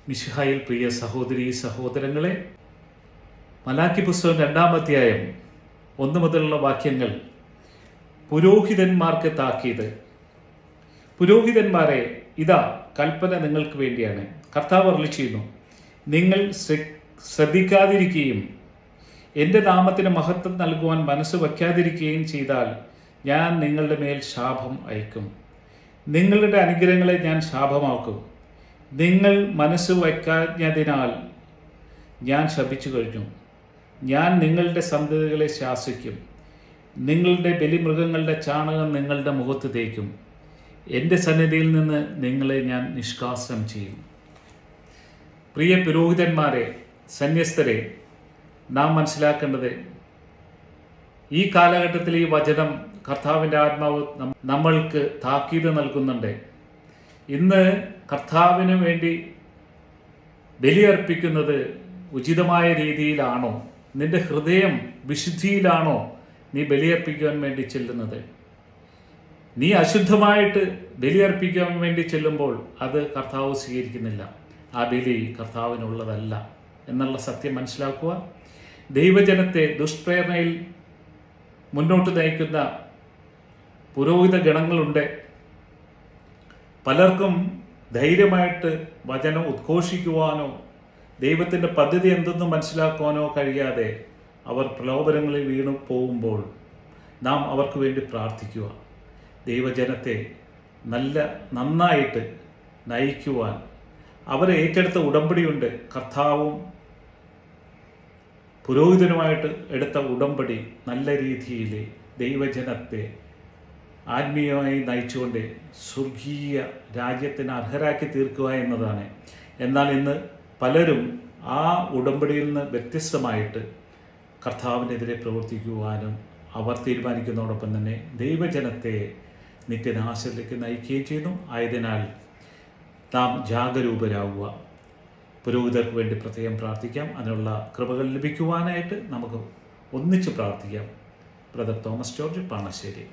മിശിഹായിൽ പ്രിയ സഹോദരീ സഹോദരങ്ങളെ, മലാക്കി പുസ്തകം 2-ാം അധ്യായം 1 മുതലുള്ള വാക്യങ്ങൾ പുരോഹിതന്മാർക്ക് താക്കീത്. പുരോഹിതന്മാരെ, ഇതാ കൽപ്പന നിങ്ങൾക്ക് വേണ്ടിയാണ്. കർത്താവ് അരുളിച്ചെയ്യുന്നു, നിങ്ങൾ ശ്രദ്ധിക്കാതിരിക്കുകയും എൻ്റെ നാമത്തിന് മഹത്വം നൽകുവാൻ മനസ്സ് വയ്ക്കാതിരിക്കുകയും ചെയ്താൽ ഞാൻ നിങ്ങളുടെ മേൽ ശാപം അയക്കും. നിങ്ങളുടെ അനുഗ്രഹങ്ങളെ ഞാൻ ശാപമാക്കും. നിങ്ങൾ മനസ്സ് വയ്ക്കാഞ്ഞതിനാൽ ഞാൻ ശപിച്ചു കഴിഞ്ഞു. ഞാൻ നിങ്ങളുടെ സന്തതികളെ ശാസിക്കും. നിങ്ങളുടെ ബലിമൃഗങ്ങളുടെ ചാണകം നിങ്ങളുടെ മുഖത്ത് തേക്കും. എൻ്റെ സന്നിധിയിൽ നിന്ന് നിങ്ങളെ ഞാൻ നിഷ്കാസനം ചെയ്യും. പ്രിയ പുരോഹിതന്മാരെ, സന്യസ്തരെ, നാം മനസ്സിലാക്കേണ്ടത്, ഈ കാലഘട്ടത്തിൽ ഈ വചനം കർത്താവിൻ്റെ ആത്മാവ് നമ്മൾക്ക് താക്കീത് നൽകുന്നുണ്ട്. ഇന്ന് കർത്താവിന് വേണ്ടി ബലിയർപ്പിക്കുന്നത് ഉചിതമായ രീതിയിലാണോ? നിന്റെ ഹൃദയം വിശുദ്ധിയിലാണോ നീ ബലിയർപ്പിക്കുവാൻ വേണ്ടി ചെല്ലുന്നത്? നീ അശുദ്ധമായിട്ട് ബലിയർപ്പിക്കാൻ വേണ്ടി ചെല്ലുമ്പോൾ അത് കർത്താവ് സ്വീകരിക്കുന്നില്ല. ആ ബലി കർത്താവിനുള്ളതല്ല എന്നുള്ള സത്യം മനസ്സിലാക്കുക. ദൈവജനത്തെ ദുഷ്പ്രേരണയിൽ മുന്നോട്ട് നയിക്കുന്ന പുരോഹിത ഗണങ്ങളുണ്ട്. പലർക്കും ധൈര്യമായിട്ട് വചനം ഉദ്ഘോഷിക്കുവാനോ ദൈവത്തിൻ്റെ പദ്ധതി എന്തെന്ന് മനസ്സിലാക്കുവാനോ കഴിയാതെ അവർ പ്രലോഭനങ്ങളിൽ വീണു പോകുമ്പോൾ നാം അവർക്ക് വേണ്ടി പ്രാർത്ഥിക്കുക. ദൈവജനത്തെ നന്നായിട്ട് നയിക്കുവാൻ അവരെ ഏറ്റെടുത്ത ഉടമ്പടിയുണ്ട്. കർത്താവും പുരോഹിതനുമായിട്ട് എടുത്ത ഉടമ്പടി നല്ല രീതിയിൽ ദൈവജനത്തെ ആത്മീയമായി നയിച്ചുകൊണ്ട് സ്വർഗീയ രാജ്യത്തിന് അർഹരാക്കി തീർക്കുക എന്നതാണ്. എന്നാൽ ഇന്ന് പലരും ആ ഉടമ്പടിയിൽ നിന്ന് വ്യത്യസ്തമായിട്ട് കർത്താവിനെതിരെ പ്രവർത്തിക്കുവാനും അവർ തീരുമാനിക്കുന്നതോടൊപ്പം തന്നെ ദൈവജനത്തെ നിത്യനാശത്തിലേക്ക് നയിക്കുകയും ചെയ്യുന്നു. ആയതിനാൽ നാം ജാഗരൂകരാകുക. പുരോഹിതർക്ക് വേണ്ടി പ്രത്യേകം പ്രാർത്ഥിക്കാം. അതിനുള്ള കൃപകൾ ലഭിക്കുവാനായിട്ട് നമുക്ക് ഒന്നിച്ച് പ്രാർത്ഥിക്കാം. Brother Thomas George, പാണശ്ശേരി.